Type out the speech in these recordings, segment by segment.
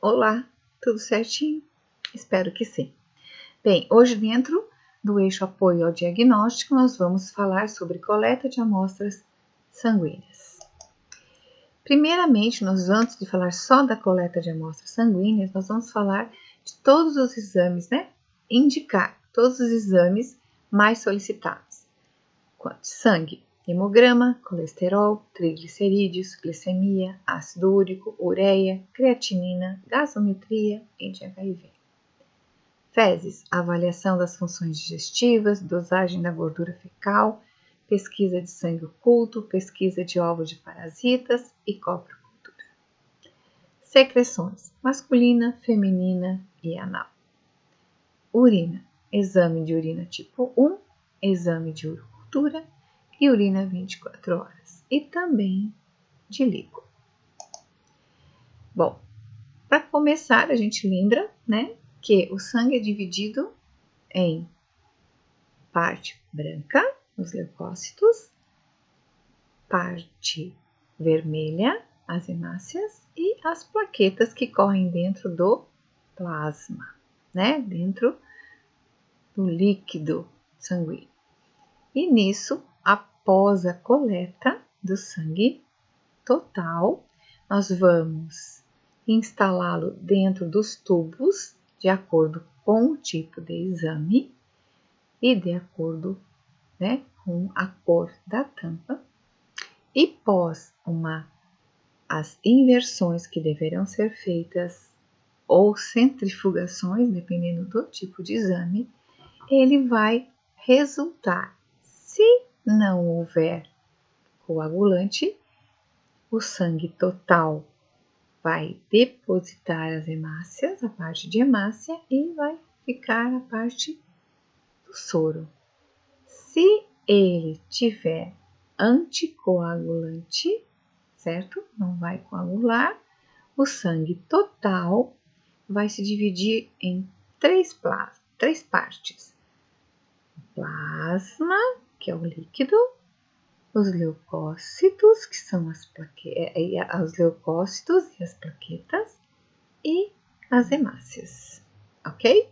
Olá, tudo certinho? Espero que sim. Bem, hoje dentro do eixo apoio ao diagnóstico, nós vamos falar sobre coleta de amostras sanguíneas. Primeiramente, antes de falar só da coleta de amostras sanguíneas, nós vamos falar de todos os exames, Indicar todos os exames mais solicitados. Sangue, hemograma, colesterol, triglicerídeos, glicemia, ácido úrico, ureia, creatinina, gasometria e de HIV. Fezes, avaliação das funções digestivas, dosagem da gordura fecal, pesquisa de sangue oculto, pesquisa de ovos de parasitas e coprocultura. Secreções, masculina, feminina e anal. Urina, exame de urina tipo 1, exame de urocultura e urina 24 horas. E também de líquido. Bom, para começar, a gente lembra, que o sangue é dividido em parte branca, os leucócitos, parte vermelha, as hemácias, e as plaquetas que correm dentro do plasma, dentro do líquido sanguíneo. E nisso, após a coleta do sangue total, nós vamos instalá-lo dentro dos tubos de acordo com o tipo de exame e de acordo com a cor da tampa. E pós as inversões que deverão ser feitas ou centrifugações, dependendo do tipo de exame, ele vai resultar. Se não houver coagulante, o sangue total vai depositar as hemácias, a parte de hemácia, e vai ficar a parte do soro. Se ele tiver anticoagulante, certo? Não vai coagular, o sangue total vai se dividir em três partes. Plasma, que é o líquido, os leucócitos, que são os leucócitos e as plaquetas, e as hemácias, ok?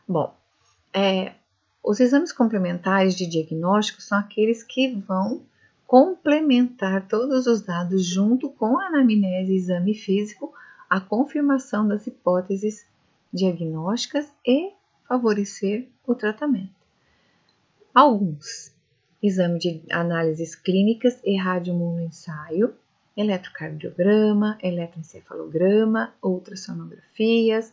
Bom, os exames complementares de diagnóstico são aqueles que vão complementar todos os dados junto com a anamnese e exame físico, a confirmação das hipóteses diagnósticas e favorecer o tratamento. Alguns: exame de análises clínicas e radioimunoensaio, eletrocardiograma, eletroencefalograma, ultrassonografias,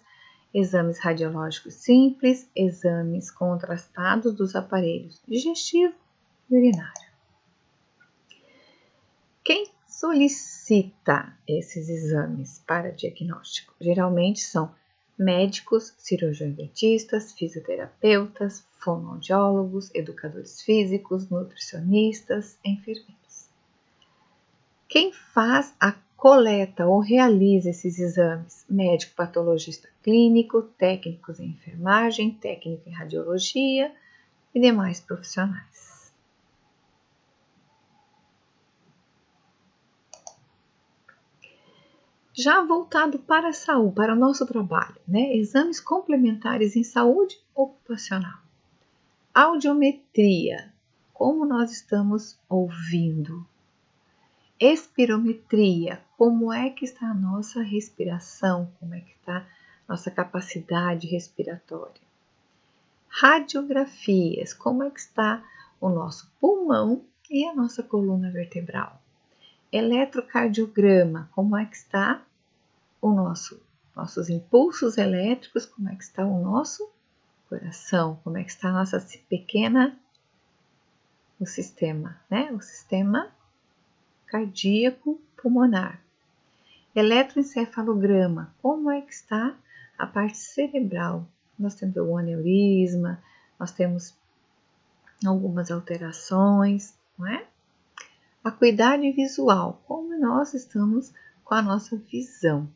exames radiológicos simples, exames contrastados dos aparelhos digestivo e urinário. Quem solicita esses exames para diagnóstico? Geralmente são médicos, cirurgiões dentistas, fisioterapeutas, fonoaudiólogos, educadores físicos, nutricionistas, enfermeiros. Quem faz a coleta ou realiza esses exames? Médico patologista clínico, técnicos em enfermagem, técnico em radiologia e demais profissionais. Já voltado para a saúde, para o nosso trabalho, exames complementares em saúde ocupacional. Audiometria, como nós estamos ouvindo. Espirometria, como é que está a nossa respiração, como é que está a nossa capacidade respiratória. Radiografias, como é que está o nosso pulmão e a nossa coluna vertebral. Eletrocardiograma, como é que está nossos impulsos elétricos, como é que está o nosso coração, como é que está a nossa o sistema cardíaco pulmonar. Eletroencefalograma, como é que está a parte cerebral. Nós temos o aneurisma, nós temos algumas alterações, Acuidade visual, como nós estamos com a nossa visão.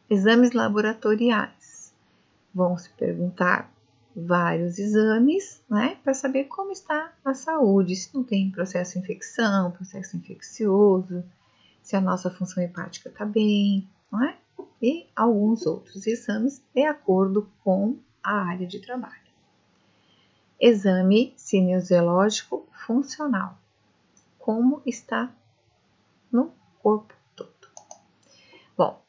Exames laboratoriais. Vão se perguntar vários exames, para saber como está a saúde, se não tem processo de infecção, processo infeccioso, se a nossa função hepática está bem, não é? E alguns outros exames de acordo com a área de trabalho. Exame cinesiológico funcional. Como está no corpo todo. Bom,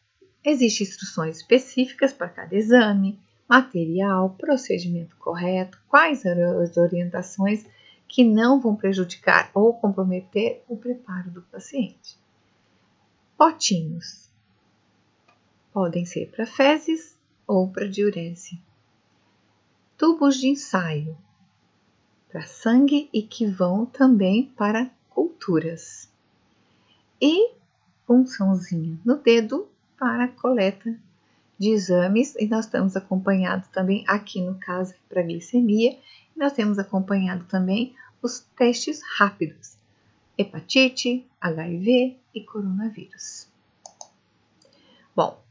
existem instruções específicas para cada exame, material, procedimento correto, quais as orientações que não vão prejudicar ou comprometer o preparo do paciente. Potinhos. Podem ser para fezes ou para diurese. Tubos de ensaio. Para sangue e que vão também para culturas. E punçãozinha no dedo para coleta de exames. E nós estamos acompanhando também, aqui no caso, para glicemia, nós temos acompanhado também os testes rápidos. Hepatite, HIV e coronavírus. Bom,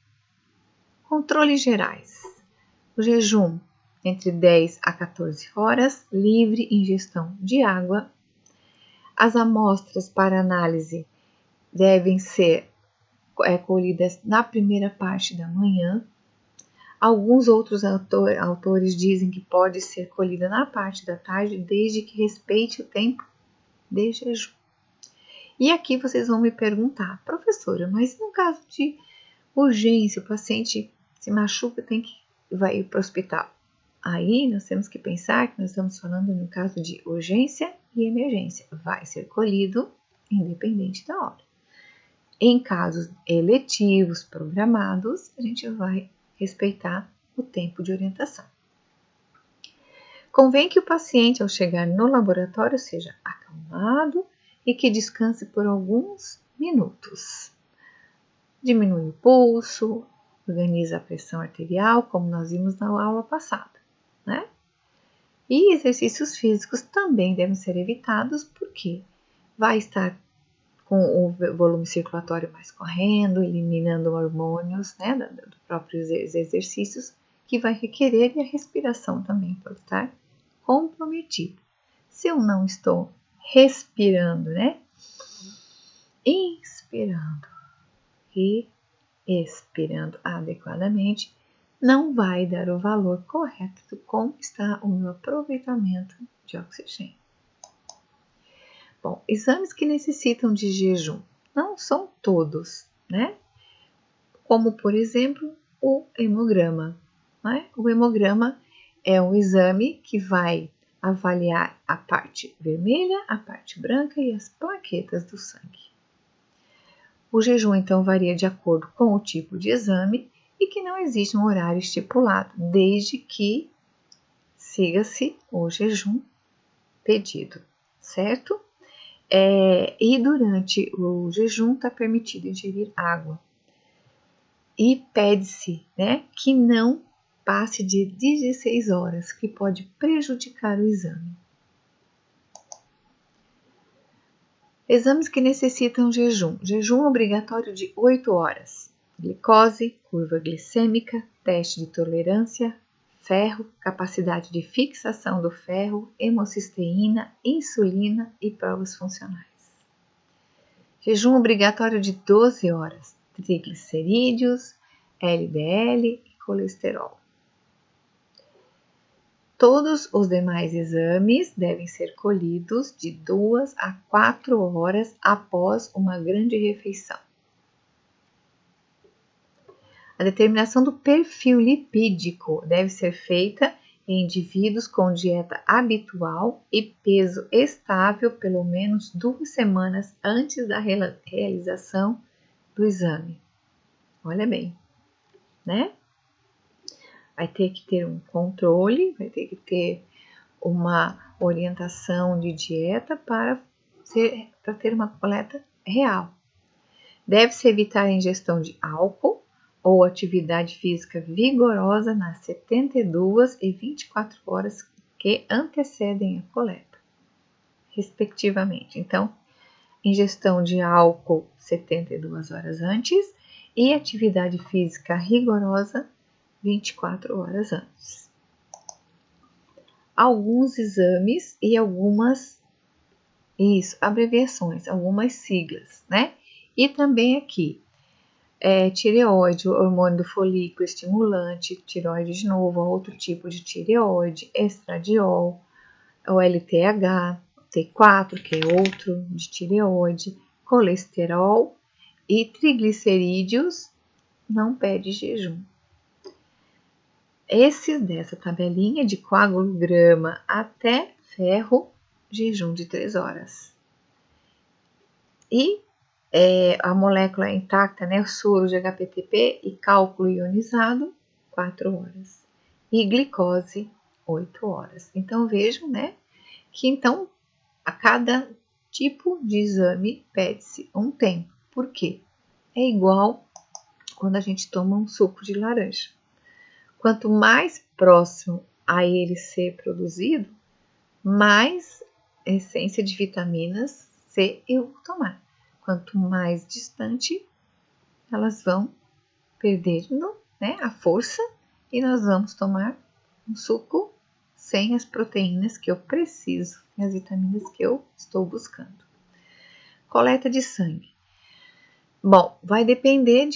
controles gerais. O jejum entre 10 a 14 horas, livre ingestão de água. As amostras para análise devem ser colhidas na primeira parte da manhã. Alguns outros autores dizem que pode ser colhida na parte da tarde, desde que respeite o tempo de jejum. E aqui vocês vão me perguntar, professora, mas no caso de urgência, o paciente se machuca, vai para o hospital. Aí nós temos que pensar que nós estamos falando no caso de urgência e emergência. Vai ser colhido independente da hora. Em casos eletivos, programados, a gente vai respeitar o tempo de orientação. Convém que o paciente, ao chegar no laboratório, seja acalmado e que descanse por alguns minutos. Diminui o pulso, organiza a pressão arterial, como nós vimos na aula passada, né? E exercícios físicos também devem ser evitados, porque vai estar com o volume circulatório mais correndo, eliminando hormônios, né, dos próprios exercícios, que vai requerer, e a respiração também pode estar comprometida. Se eu não estou respirando, né, inspirando e expirando adequadamente, não vai dar o valor correto de como está o meu aproveitamento de oxigênio. Bom, exames que necessitam de jejum, não são todos, né? Como, por exemplo, o hemograma. Né? O hemograma é um exame que vai avaliar a parte vermelha, a parte branca e as plaquetas do sangue. O jejum, então, varia de acordo com o tipo de exame e que não existe um horário estipulado, desde que siga-se o jejum pedido, certo? E durante o jejum está permitido ingerir água. E pede-se, né, que não passe de 16 horas, que pode prejudicar o exame. Exames que necessitam jejum. Jejum obrigatório de 8 horas. Glicose, curva glicêmica, teste de tolerância, ferro, capacidade de fixação do ferro, hemocisteína, insulina e provas funcionais. Jejum obrigatório de 12 horas. Triglicerídeos, LDL e colesterol. Todos os demais exames devem ser colhidos de 2 a 4 horas após uma grande refeição. A determinação do perfil lipídico deve ser feita em indivíduos com dieta habitual e peso estável pelo menos 2 semanas antes da realização do exame. Olha bem, né? Vai ter que ter um controle, vai ter que ter uma orientação de dieta para ter uma coleta real. Deve-se evitar a ingestão de álcool ou atividade física vigorosa nas 72 e 24 horas que antecedem a coleta, respectivamente. Então, ingestão de álcool 72 horas antes e atividade física rigorosa 24 horas antes. Alguns exames e algumas abreviações, algumas siglas, né? E também aqui, tireoide, hormônio do folículo estimulante, tireoide de novo, outro tipo de tireoide, estradiol, o LTH, T4, que é outro de tireoide, colesterol e triglicerídeos não pede jejum. Esses dessa tabelinha de coagulograma até ferro, jejum de 3 horas. E a molécula intacta, né, o soro de HPTP e cálculo ionizado, 4 horas. E glicose, 8 horas. Então, vejam, né, que então, a cada tipo de exame pede-se um tempo. Por quê? É igual quando a gente toma um suco de laranja. Quanto mais próximo a ele ser produzido, mais essência de vitaminas C eu vou tomar. Quanto mais distante, elas vão perdendo, né, a força e nós vamos tomar um suco sem as proteínas que eu preciso e as vitaminas que eu estou buscando. Coleta de sangue. Bom, vai depender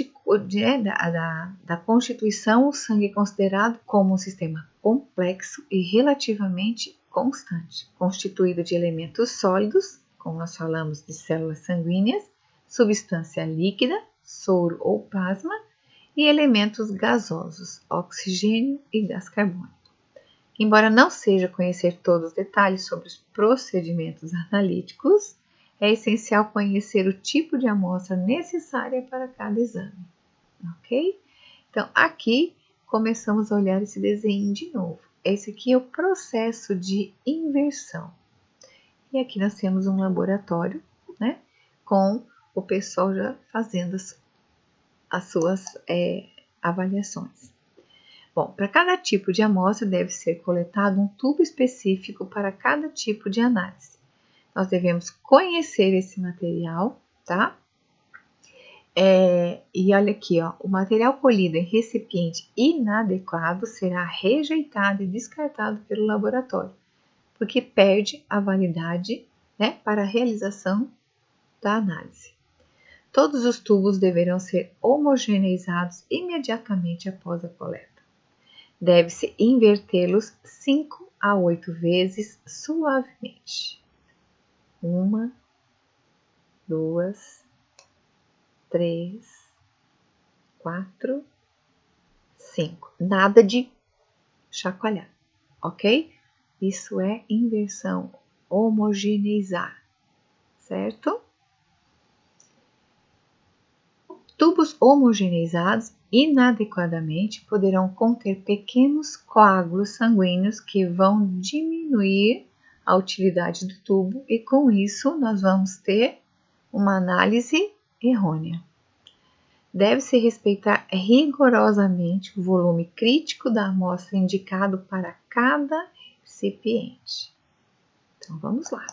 da constituição. O sangue é considerado como um sistema complexo e relativamente constante, constituído de elementos sólidos, como nós falamos de células sanguíneas, substância líquida, soro ou plasma, e elementos gasosos, oxigênio e gás carbônico. Embora não seja conhecer todos os detalhes sobre os procedimentos analíticos, é essencial conhecer o tipo de amostra necessária para cada exame, ok? Então, aqui começamos a olhar esse desenho de novo. Esse aqui é o processo de inversão. E aqui nós temos um laboratório, né, com o pessoal já fazendo as suas avaliações. Bom, para cada tipo de amostra deve ser coletado um tubo específico para cada tipo de análise. Nós devemos conhecer esse material, tá? E olha aqui, ó, o material colhido em recipiente inadequado será rejeitado e descartado pelo laboratório, porque perde a validade, né, para a realização da análise. Todos os tubos deverão ser homogeneizados imediatamente após a coleta. Deve-se invertê-los 5 a 8 vezes suavemente. 1, 2, 3, 4, 5. Nada de chacoalhar, ok? Isso é inversão, homogeneizar, certo? Tubos homogeneizados inadequadamente poderão conter pequenos coágulos sanguíneos que vão diminuir a utilidade do tubo e com isso nós vamos ter uma análise errônea. Deve-se respeitar rigorosamente o volume crítico da amostra indicado para cada recipiente. Então, vamos lá.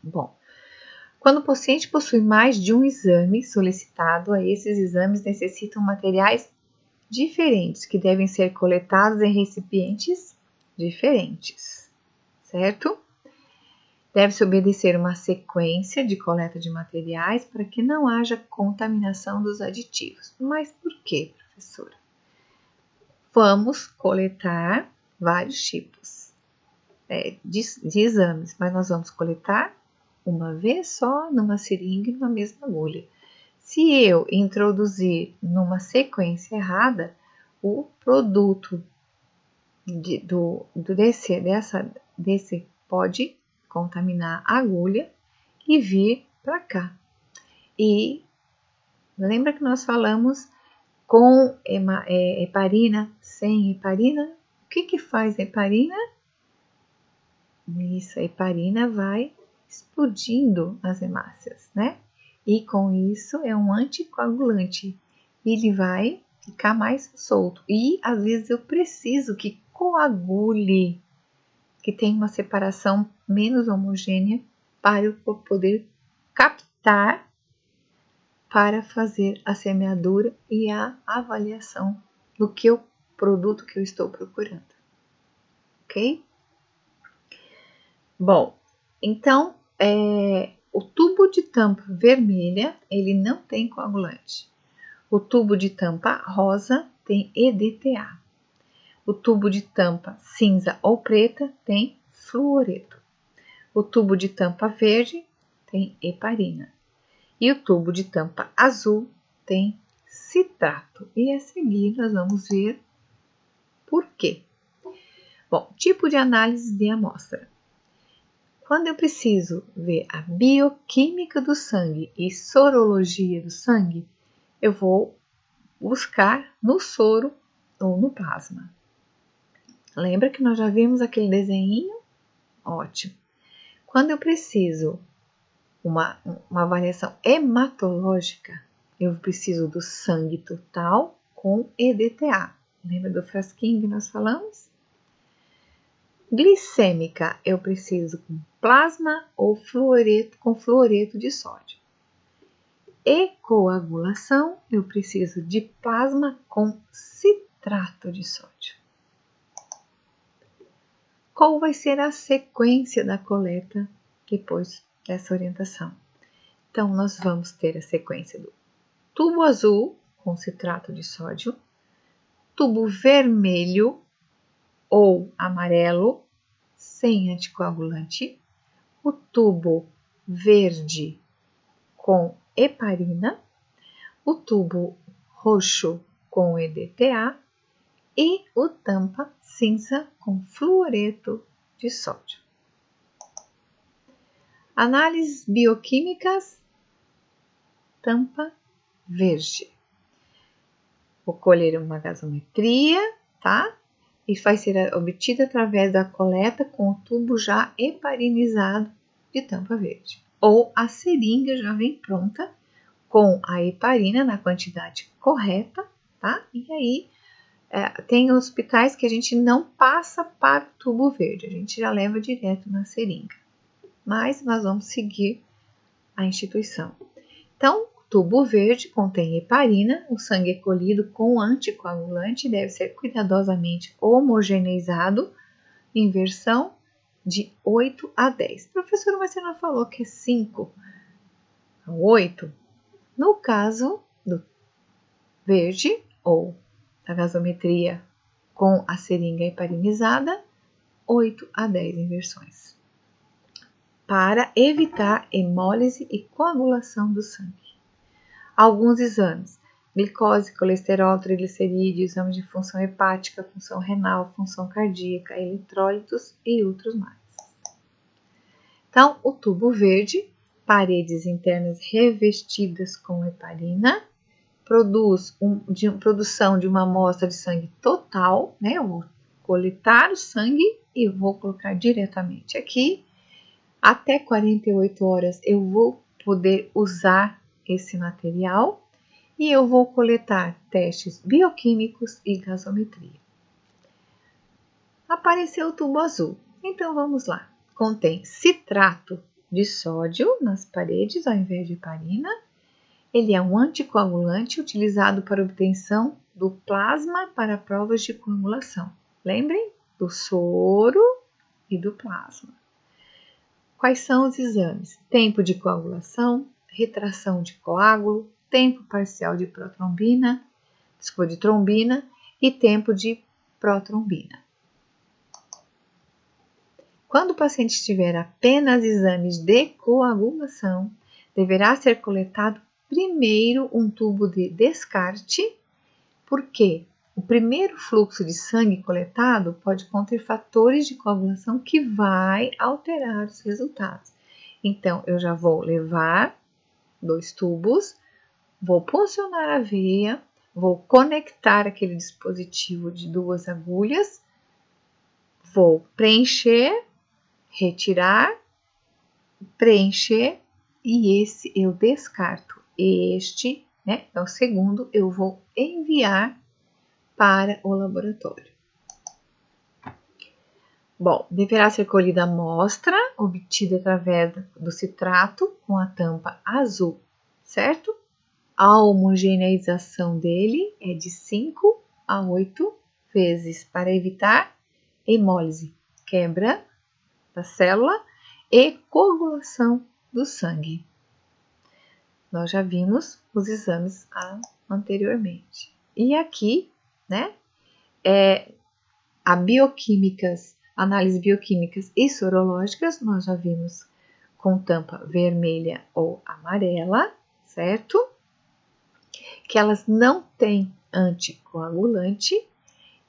Bom, quando o paciente possui mais de um exame solicitado, esses exames necessitam materiais diferentes, que devem ser coletados em recipientes diferentes, certo? Deve-se obedecer uma sequência de coleta de materiais para que não haja contaminação dos aditivos. Mas por quê, professora? Vamos coletar vários tipos de exames, mas nós vamos coletar uma vez só numa seringa e numa mesma agulha. Se eu introduzir numa sequência errada, o produto desse pode contaminar a agulha e vir para cá. E lembra que nós falamos com heparina, sem heparina? O que faz a heparina? Isso, a heparina vai explodindo as hemácias, né? E com isso é um anticoagulante. Ele vai ficar mais solto. E às vezes eu preciso que coagule, que tenha uma separação menos homogênea para eu poder captar para fazer a semeadura e a avaliação do produto que eu estou procurando. Ok? Bom, então, o tubo de tampa vermelha, ele não tem coagulante. O tubo de tampa rosa tem EDTA. O tubo de tampa cinza ou preta tem fluoreto. O tubo de tampa verde tem heparina. E o tubo de tampa azul tem citrato. E a seguir nós vamos ver por quê. Bom, tipo de análise de amostra. Quando eu preciso ver a bioquímica do sangue e sorologia do sangue, eu vou buscar no soro ou no plasma. Lembra que nós já vimos aquele desenho? Ótimo. Quando eu preciso uma avaliação hematológica, eu preciso do sangue total com EDTA. Lembra do frasquinho que nós falamos? Glicêmica, eu preciso com plasma ou fluoreto, com fluoreto de sódio. E coagulação, eu preciso de plasma com citrato de sódio. Qual vai ser a sequência da coleta depois dessa orientação? Então, nós vamos ter a sequência do tubo azul com citrato de sódio, tubo vermelho ou amarelo sem anticoagulante, o tubo verde com heparina, o tubo roxo com EDTA e o tampa cinza com fluoreto de sódio. Análises bioquímicas, tampa verde. Vou colher uma gasometria, tá? E vai ser obtida através da coleta com o tubo já heparinizado de tampa verde. Ou a seringa já vem pronta com a heparina na quantidade correta, tá? E aí, tem hospitais que a gente não passa para o tubo verde, a gente já leva direto na seringa. Mas nós vamos seguir a instituição. Então, tubo verde contém heparina, o sangue é colhido com anticoagulante e deve ser cuidadosamente homogeneizado em versão de 8 a 10. Professora, mas você não falou que é 5 a 8? No caso do verde ou da gasometria com a seringa heparinizada, 8 a 10 inversões, para evitar hemólise e coagulação do sangue. Alguns exames: glicose, colesterol, triglicerídeos, exame de função hepática, função renal, função cardíaca, eletrólitos e outros mais. Então, o tubo verde, paredes internas revestidas com heparina, produção de uma amostra de sangue total, né? Eu vou coletar o sangue e vou colocar diretamente aqui. Até 48 horas eu vou poder usar esse material e eu vou coletar testes bioquímicos e gasometria. Apareceu o tubo azul, então vamos lá. Contém citrato de sódio nas paredes ao invés de heparina. Ele é um anticoagulante utilizado para obtenção do plasma para provas de coagulação. Lembrem do soro e do plasma. Quais são os exames? Tempo de coagulação, retração de coágulo, tempo parcial de trombina e tempo de protrombina. Quando o paciente tiver apenas exames de coagulação, deverá ser coletado primeiro um tubo de descarte, porque o primeiro fluxo de sangue coletado pode conter fatores de coagulação que vai alterar os resultados. Então, eu já vou levar 2 tubos, vou puncionar a veia, vou conectar aquele dispositivo de 2 agulhas, vou preencher, retirar, preencher e esse eu descarto. Este, né, é o segundo, eu vou enviar para o laboratório. Bom, deverá ser colhida a amostra obtida através do citrato com a tampa azul, certo? A homogeneização dele é de 5 a 8 vezes para evitar hemólise, quebra da célula e coagulação do sangue. Nós já vimos os exames anteriormente. E aqui, né, análises bioquímicas e sorológicas, nós já vimos com tampa vermelha ou amarela, certo? Que elas não têm anticoagulante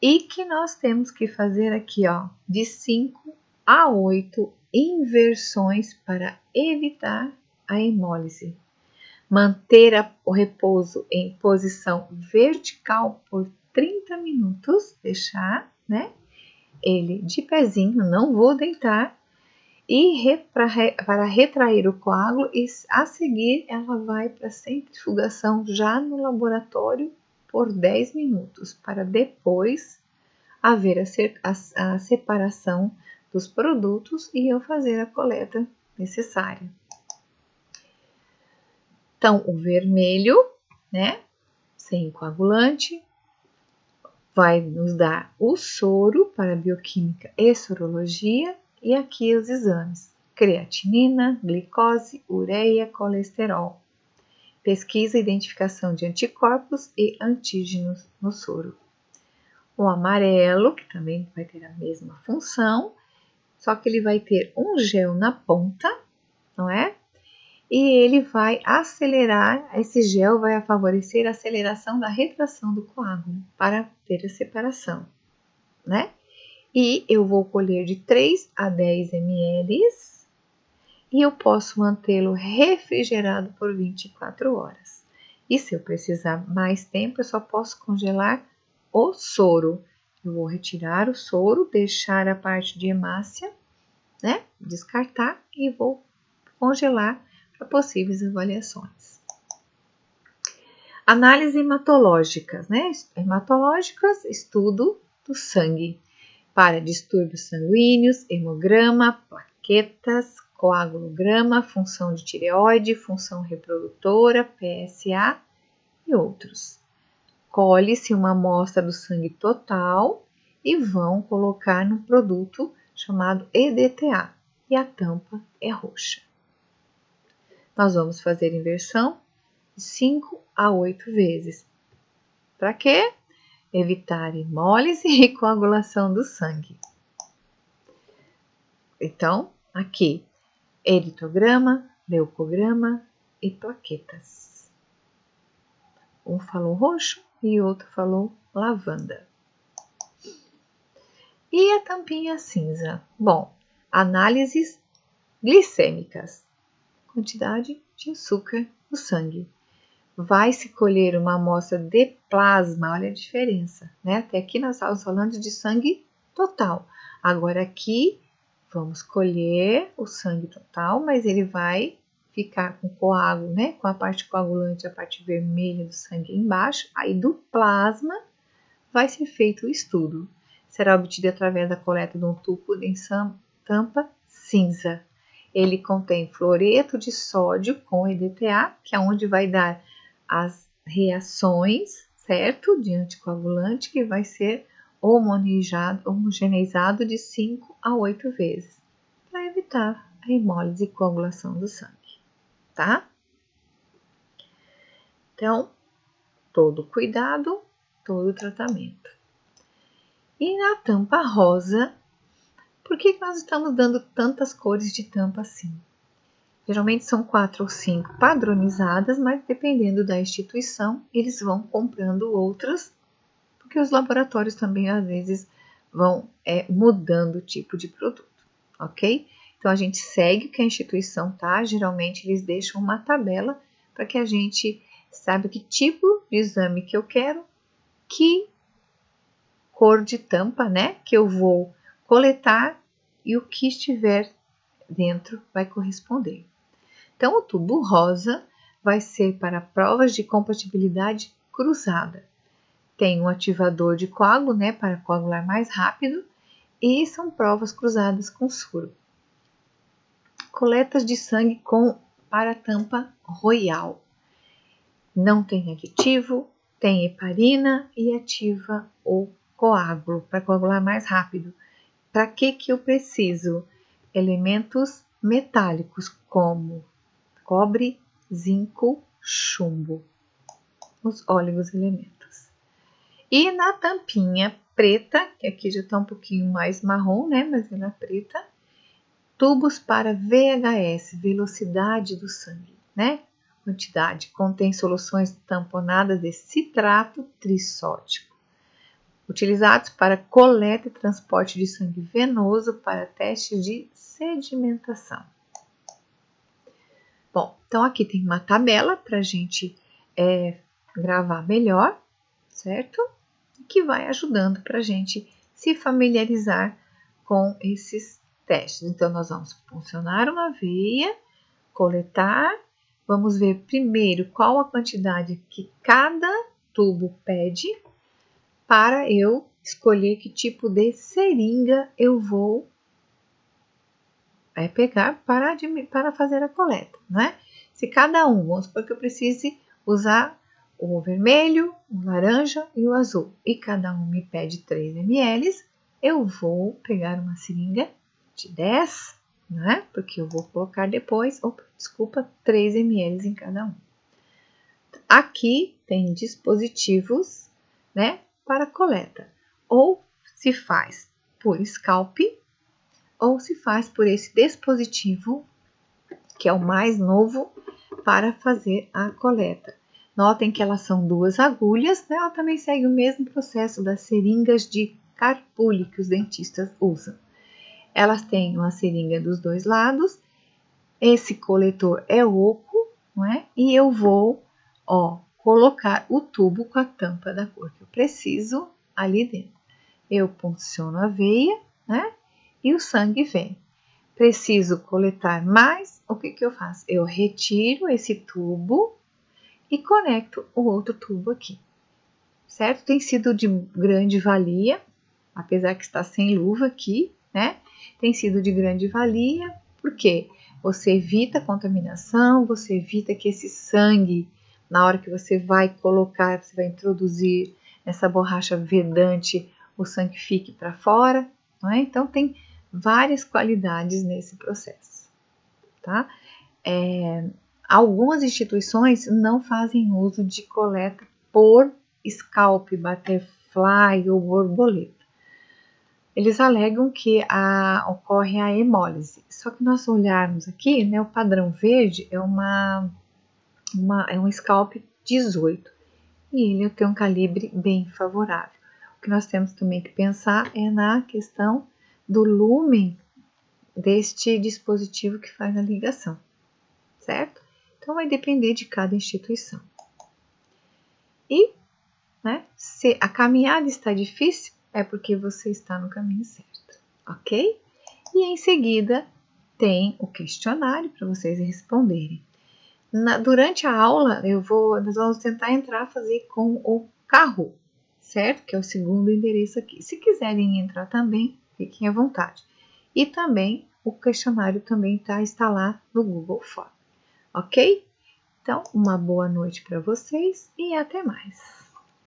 e que nós temos que fazer aqui, ó, de 5 a 8 inversões para evitar a hemólise. Manter o repouso em posição vertical por 30 minutos, deixar, né, ele de pezinho, não vou deitar, e para retrair o coágulo, e a seguir ela vai para centrifugação já no laboratório por 10 minutos, para depois haver a separação dos produtos e eu fazer a coleta necessária. Então, o vermelho, né, sem coagulante, vai nos dar o soro para bioquímica e sorologia e aqui os exames: creatinina, glicose, ureia, colesterol. Pesquisa e identificação de anticorpos e antígenos no soro. O amarelo, que também vai ter a mesma função, só que ele vai ter um gel na ponta, não é? E ele vai acelerar, esse gel vai favorecer a aceleração da retração do coágulo para ter a separação, né? E eu vou colher de 3 a 10 ml e eu posso mantê-lo refrigerado por 24 horas. E se eu precisar mais tempo, eu só posso congelar o soro. Eu vou retirar o soro, deixar a parte de hemácia, né? Descartar e vou congelar para possíveis avaliações. Análises hematológicas, né? Hematológicas, estudo do sangue para distúrbios sanguíneos, hemograma, plaquetas, coagulograma, função de tireoide, função reprodutora, PSA e outros. Colhe-se uma amostra do sangue total e vão colocar no produto chamado EDTA e a tampa é roxa. Nós vamos fazer inversão de 5 a 8 vezes. Para quê? Evitar hemólise e coagulação do sangue. Então, aqui, eritograma, leucograma e plaquetas. Um falou roxo e outro falou lavanda. E a tampinha cinza? Bom, análises glicêmicas. Quantidade de açúcar no sangue. Vai-se colher uma amostra de plasma, olha a diferença, né? Até aqui nós estávamos falando de sangue total. Agora aqui vamos colher o sangue total, mas ele vai ficar com coágulo, né? Com a parte coagulante, a parte vermelha do sangue embaixo. Aí do plasma vai ser feito o estudo. Será obtido através da coleta de um tubo em tampa cinza. Ele contém fluoreto de sódio com EDTA, que é onde vai dar as reações, certo? De anticoagulante, que vai ser homogeneizado de 5 a 8 vezes, para evitar a hemólise e coagulação do sangue, tá? Então, todo cuidado, todo tratamento. E na tampa rosa, por que nós estamos dando tantas cores de tampa assim? Geralmente são 4 ou 5 padronizadas, mas dependendo da instituição, eles vão comprando outras, porque os laboratórios também às vezes vão mudando o tipo de produto, ok? Então a gente segue o que a instituição tá, geralmente eles deixam uma tabela para que a gente saiba que tipo de exame que eu quero, que cor de tampa, né, que eu vou coletar e o que estiver dentro vai corresponder. Então, o tubo rosa vai ser para provas de compatibilidade cruzada. Tem um ativador de coágulo, né, para coagular mais rápido, e são provas cruzadas com soro. Coletas de sangue para tampa royal. Não tem aditivo, tem heparina e ativa o coágulo para coagular mais rápido. Para que eu preciso? Elementos metálicos como cobre, zinco, chumbo, os óleos elementos. E na tampinha preta, que aqui já está um pouquinho mais marrom, né? Mas ela é preta, tubos para VHS, velocidade do sangue, né? Quantidade, contém soluções tamponadas de citrato trissódico, utilizados para coleta e transporte de sangue venoso para testes de sedimentação. Bom, então aqui tem uma tabela para a gente gravar melhor, certo? Que vai ajudando para a gente se familiarizar com esses testes. Então, nós vamos funcionar uma veia, coletar, vamos ver primeiro qual a quantidade que cada tubo pede para eu escolher que tipo de seringa eu vou pegar para fazer a coleta, né? Se cada um, vamos supor que eu precise usar o vermelho, o laranja e o azul, e cada um me pede 3 ml, eu vou pegar uma seringa de 10, né? Porque eu vou colocar depois, 3 ml em cada um. Aqui tem dispositivos, né, para coleta. Ou se faz por scalp, ou se faz por esse dispositivo, que é o mais novo, para fazer a coleta. Notem que elas são 2 agulhas, né? Ela também segue o mesmo processo das seringas de carpule que os dentistas usam. Elas têm uma seringa dos 2 lados, esse coletor é oco, não é? E eu vou, colocar o tubo com a tampa da cor que eu preciso ali dentro. Eu punciono a veia, né? E o sangue vem. Preciso coletar mais, o que eu faço? Eu retiro esse tubo e conecto o outro tubo aqui, certo? Tem sido de grande valia, apesar que está sem luva aqui, né? Tem sido de grande valia, porque você evita a contaminação, você evita que esse sangue, na hora que você vai colocar, você vai introduzir essa borracha vedante, o sangue fique para fora, não é? Então, tem várias qualidades nesse processo, tá? Algumas instituições não fazem uso de coleta por scalp, butterfly ou borboleta. Eles alegam que ocorre a hemólise. Só que nós olharmos aqui, né, o padrão verde é um scalp 18 e ele tem um calibre bem favorável. O que nós temos também que pensar é na questão do lumen deste dispositivo que faz a ligação, certo? Então, vai depender de cada instituição. E, né, se a caminhada está difícil, é porque você está no caminho certo, ok? E em seguida, tem o questionário para vocês responderem. Durante a aula, nós vamos tentar fazer com o carro, certo? Que é o segundo endereço aqui. Se quiserem entrar também, fiquem à vontade. E também, o questionário também está lá no Google Form, ok? Então, uma boa noite para vocês e até mais!